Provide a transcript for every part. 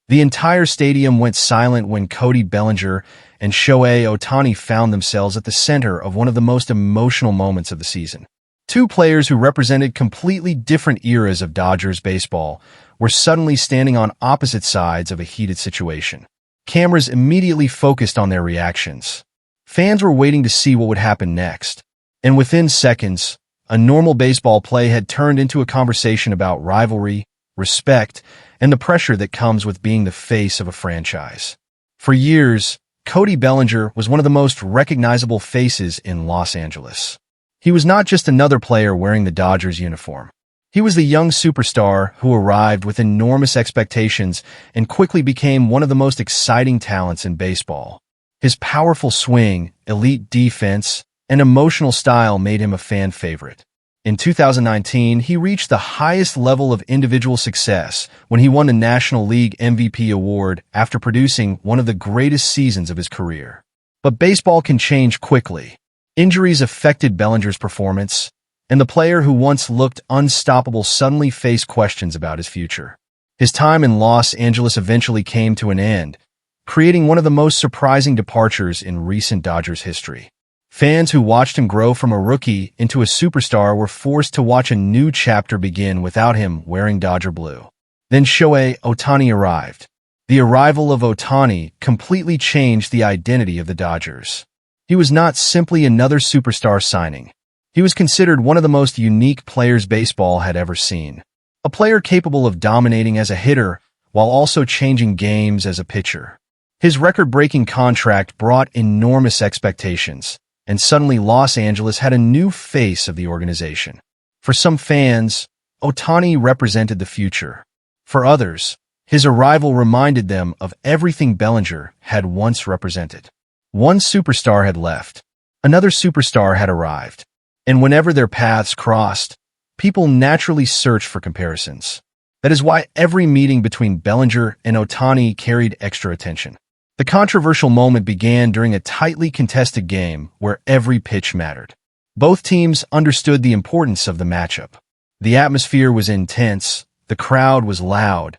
The entire stadium went silent when Cody Bellinger and Shohei Ohtani found themselves at the center of one of the most emotional moments of the season. Two players who represented completely different eras of Dodgers baseball were suddenly standing on opposite sides of a heated situation. Cameras immediately focused on their reactions. Fans were waiting to see what would happen next. And within seconds, a normal baseball play had turned into a conversation about rivalry, respect, and the pressure that comes with being the face of a franchise. For years, Cody Bellinger was one of the most recognizable faces in Los Angeles. He was not just another player wearing the Dodgers uniform. He was the young superstar who arrived with enormous expectations and quickly became one of the most exciting talents in baseball. His powerful swing, elite defense, and emotional style made him a fan favorite. In 2019, he reached the highest level of individual success when he won the National League MVP award after producing one of the greatest seasons of his career. But baseball can change quickly. Injuries affected Bellinger's performance, and the player who once looked unstoppable suddenly faced questions about his future. His time in Los Angeles eventually came to an end, creating one of the most surprising departures in recent Dodgers history. Fans who watched him grow from a rookie into a superstar were forced to watch a new chapter begin without him wearing Dodger blue. Then Shohei Ohtani arrived. The arrival of Ohtani completely changed the identity of the Dodgers. He was not simply another superstar signing. He was considered one of the most unique players baseball had ever seen. A player capable of dominating as a hitter while also changing games as a pitcher. His record-breaking contract brought enormous expectations, and suddenly Los Angeles had a new face of the organization. For some fans, Ohtani represented the future. For others, his arrival reminded them of everything Bellinger had once represented. One superstar had left. Another superstar had arrived. And whenever their paths crossed, people naturally searched for comparisons. That is why every meeting between Bellinger and Ohtani carried extra attention. The controversial moment began during a tightly contested game where every pitch mattered. Both teams understood the importance of the matchup. The atmosphere was intense, the crowd was loud,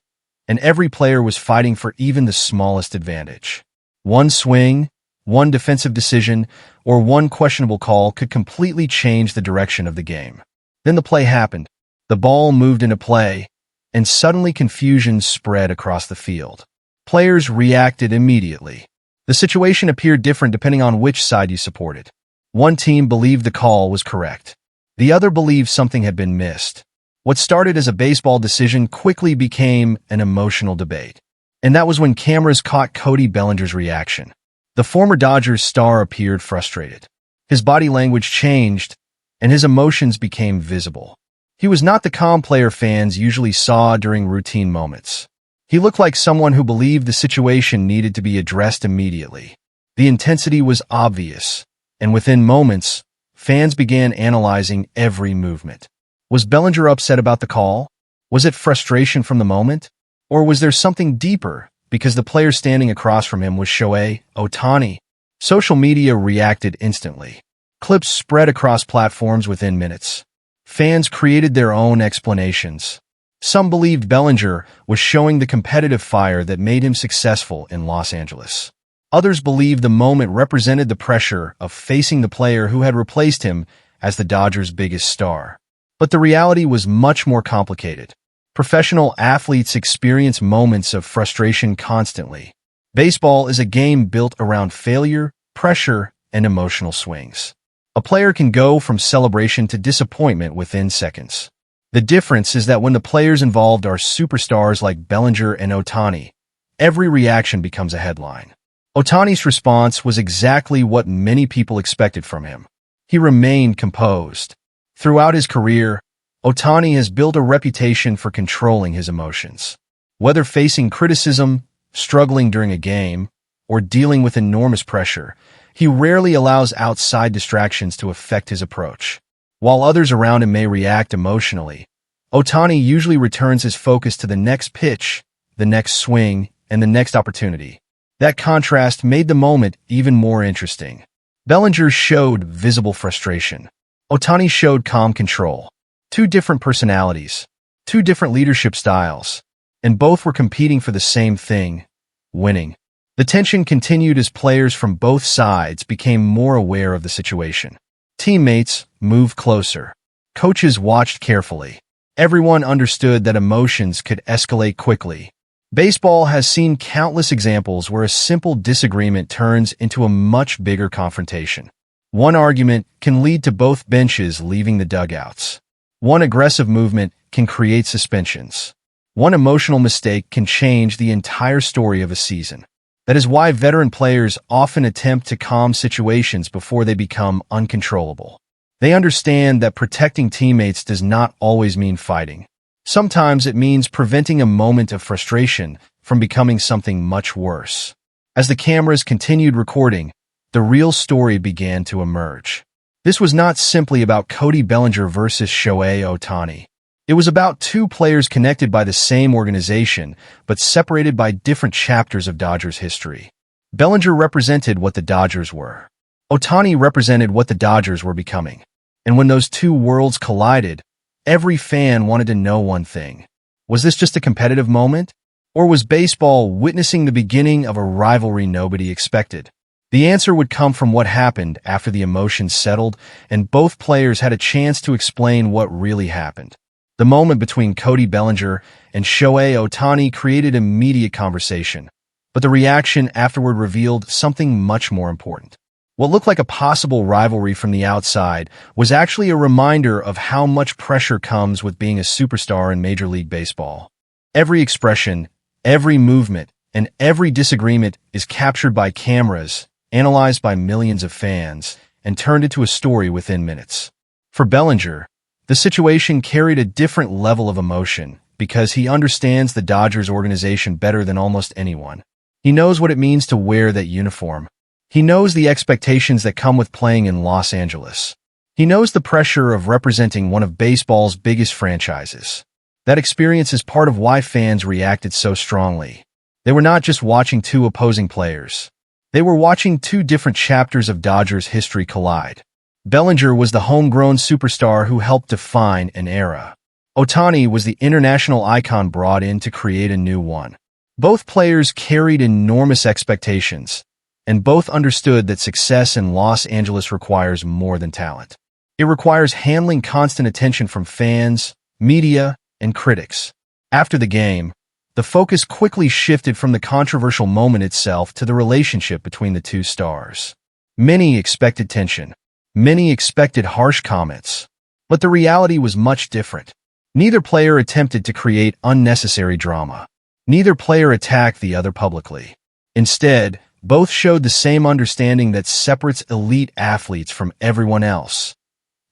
and every player was fighting for even the smallest advantage. One swing, one defensive decision, or one questionable call could completely change the direction of the game. Then the play happened. The ball moved into play, and suddenly confusion spread across the field. Players reacted immediately. The situation appeared different depending on which side you supported. One team believed the call was correct. The other believed something had been missed. What started as a baseball decision quickly became an emotional debate. And that was when cameras caught Cody Bellinger's reaction. The former Dodgers star appeared frustrated. His body language changed, and his emotions became visible. He was not the calm player fans usually saw during routine moments. He looked like someone who believed the situation needed to be addressed immediately. The intensity was obvious, and within moments, fans began analyzing every movement. Was Bellinger upset about the call? Was it frustration from the moment? Or was there something deeper, because the player standing across from him was Shohei Ohtani? Social media reacted instantly. Clips spread across platforms within minutes. Fans created their own explanations. Some believed Bellinger was showing the competitive fire that made him successful in Los Angeles. Others believed the moment represented the pressure of facing the player who had replaced him as the Dodgers' biggest star. But the reality was much more complicated. Professional athletes experience moments of frustration constantly. Baseball is a game built around failure, pressure, and emotional swings. A player can go from celebration to disappointment within seconds. The difference is that when the players involved are superstars like Bellinger and Ohtani, every reaction becomes a headline. Ohtani's response was exactly what many people expected from him. He remained composed. Throughout his career, Ohtani has built a reputation for controlling his emotions. Whether facing criticism, struggling during a game, or dealing with enormous pressure, he rarely allows outside distractions to affect his approach. While others around him may react emotionally, Ohtani usually returns his focus to the next pitch, the next swing, and the next opportunity. That contrast made the moment even more interesting. Bellinger showed visible frustration. Ohtani showed calm control. Two different personalities, two different leadership styles, and both were competing for the same thing: winning. The tension continued as players from both sides became more aware of the situation. Teammates moved closer. Coaches watched carefully. Everyone understood that emotions could escalate quickly. Baseball has seen countless examples where a simple disagreement turns into a much bigger confrontation. One argument can lead to both benches leaving the dugouts. One aggressive movement can create suspensions. One emotional mistake can change the entire story of a season. That is why veteran players often attempt to calm situations before they become uncontrollable. They understand that protecting teammates does not always mean fighting. Sometimes it means preventing a moment of frustration from becoming something much worse. As the cameras continued recording, the real story began to emerge. This was not simply about Cody Bellinger versus Shohei Ohtani. It was about two players connected by the same organization, but separated by different chapters of Dodgers history. Bellinger represented what the Dodgers were. Ohtani represented what the Dodgers were becoming. And when those two worlds collided, every fan wanted to know one thing. Was this just a competitive moment? Or was baseball witnessing the beginning of a rivalry nobody expected? The answer would come from what happened after the emotions settled and both players had a chance to explain what really happened. The moment between Cody Bellinger and Shohei Ohtani created immediate conversation, but the reaction afterward revealed something much more important. What looked like a possible rivalry from the outside was actually a reminder of how much pressure comes with being a superstar in Major League Baseball. Every expression, every movement, and every disagreement is captured by cameras, analyzed by millions of fans, and turned into a story within minutes. For Bellinger, the situation carried a different level of emotion because he understands the Dodgers organization better than almost anyone. He knows what it means to wear that uniform. He knows the expectations that come with playing in Los Angeles. He knows the pressure of representing one of baseball's biggest franchises. That experience is part of why fans reacted so strongly. They were not just watching two opposing players. They were watching two different chapters of Dodgers history collide. Bellinger was the homegrown superstar who helped define an era. Ohtani was the international icon brought in to create a new one. Both players carried enormous expectations, and both understood that success in Los Angeles requires more than talent. It requires handling constant attention from fans, media, and critics. After the game, the focus quickly shifted from the controversial moment itself to the relationship between the two stars. Many expected tension. Many expected harsh comments. But the reality was much different. Neither player attempted to create unnecessary drama. Neither player attacked the other publicly. Instead, both showed the same understanding that separates elite athletes from everyone else.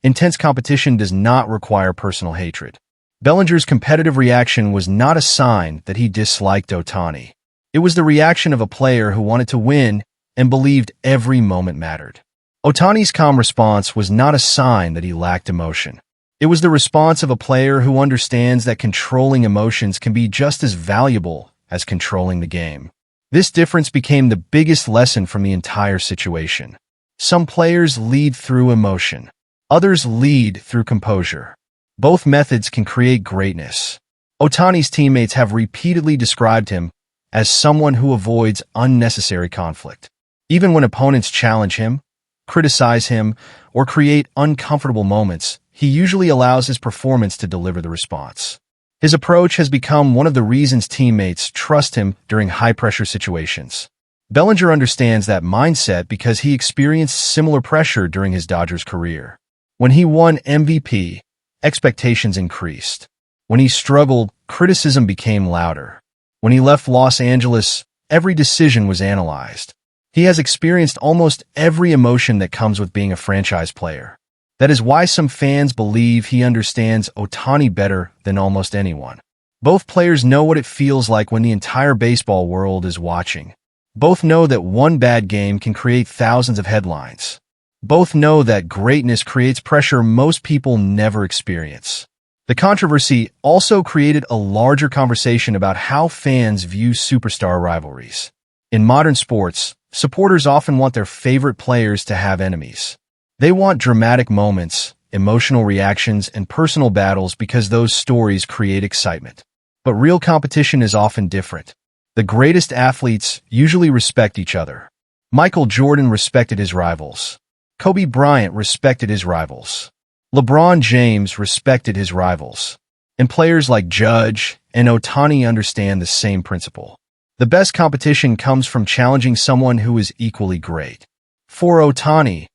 Intense competition does not require personal hatred. Bellinger's competitive reaction was not a sign that he disliked Ohtani. It was the reaction of a player who wanted to win and believed every moment mattered. Ohtani's calm response was not a sign that he lacked emotion. It was the response of a player who understands that controlling emotions can be just as valuable as controlling the game. This difference became the biggest lesson from the entire situation. Some players lead through emotion. Others lead through composure. Both methods can create greatness. Ohtani's teammates have repeatedly described him as someone who avoids unnecessary conflict. Even when opponents challenge him, criticize him, or create uncomfortable moments, he usually allows his performance to deliver the response. His approach has become one of the reasons teammates trust him during high-pressure situations. Bellinger understands that mindset because he experienced similar pressure during his Dodgers career. When he won MVP, expectations increased. When he struggled, criticism became louder. When he left Los Angeles, every decision was analyzed. He has experienced almost every emotion that comes with being a franchise player. That is why some fans believe he understands Ohtani better than almost anyone. Both players know what it feels like when the entire baseball world is watching. Both know that one bad game can create thousands of headlines. Both know that greatness creates pressure most people never experience. The controversy also created a larger conversation about how fans view superstar rivalries. In modern sports, supporters often want their favorite players to have enemies. They want dramatic moments, emotional reactions, and personal battles because those stories create excitement. But real competition is often different. The greatest athletes usually respect each other. Michael Jordan respected his rivals. Kobe Bryant respected his rivals. LeBron James respected his rivals. And players like Judge and Ohtani understand the same principle. The best competition comes from challenging someone who is equally great. For Ohtani,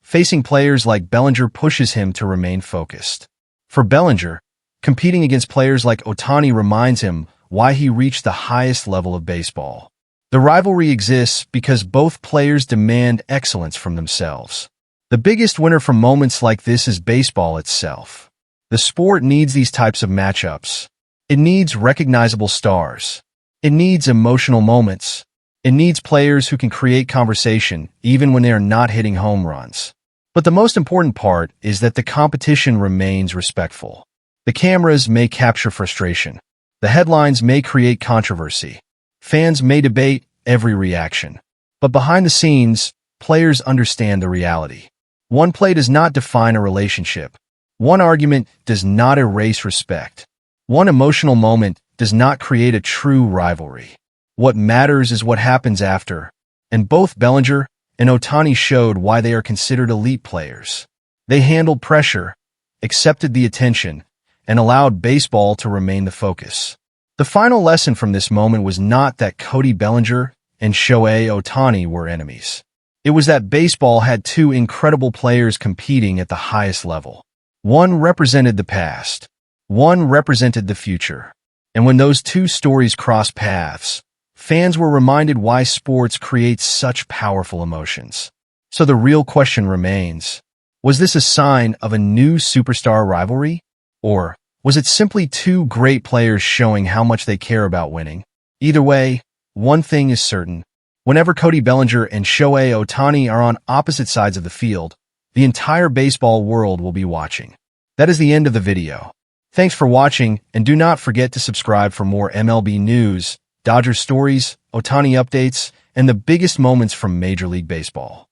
facing players like Bellinger pushes him to remain focused. For Bellinger, competing against players like Ohtani reminds him why he reached the highest level of baseball. The rivalry exists because both players demand excellence from themselves. The biggest winner from moments like this is baseball itself. The sport needs these types of matchups. It needs recognizable stars. It needs emotional moments. It needs players who can create conversation even when they are not hitting home runs. But the most important part is that the competition remains respectful. The cameras may capture frustration. The headlines may create controversy. Fans may debate every reaction. But behind the scenes, players understand the reality. One play does not define a relationship. One argument does not erase respect. One emotional moment does not create a true rivalry. What matters is what happens after. And both Bellinger and Ohtani showed why they are considered elite players. They handled pressure, accepted the attention, and allowed baseball to remain the focus. The final lesson from this moment was not that Cody Bellinger and Shohei Ohtani were enemies. It was that baseball had two incredible players competing at the highest level. One represented the past. One represented the future. And when those two stories crossed paths, fans were reminded why sports creates such powerful emotions. So the real question remains, was this a sign of a new superstar rivalry? Or was it simply two great players showing how much they care about winning? Either way, one thing is certain. Whenever Cody Bellinger and Shohei Ohtani are on opposite sides of the field, the entire baseball world will be watching. That is the end of the video. Thanks for watching, and do not forget to subscribe for more MLB news, Dodgers stories, Ohtani updates, and the biggest moments from Major League Baseball.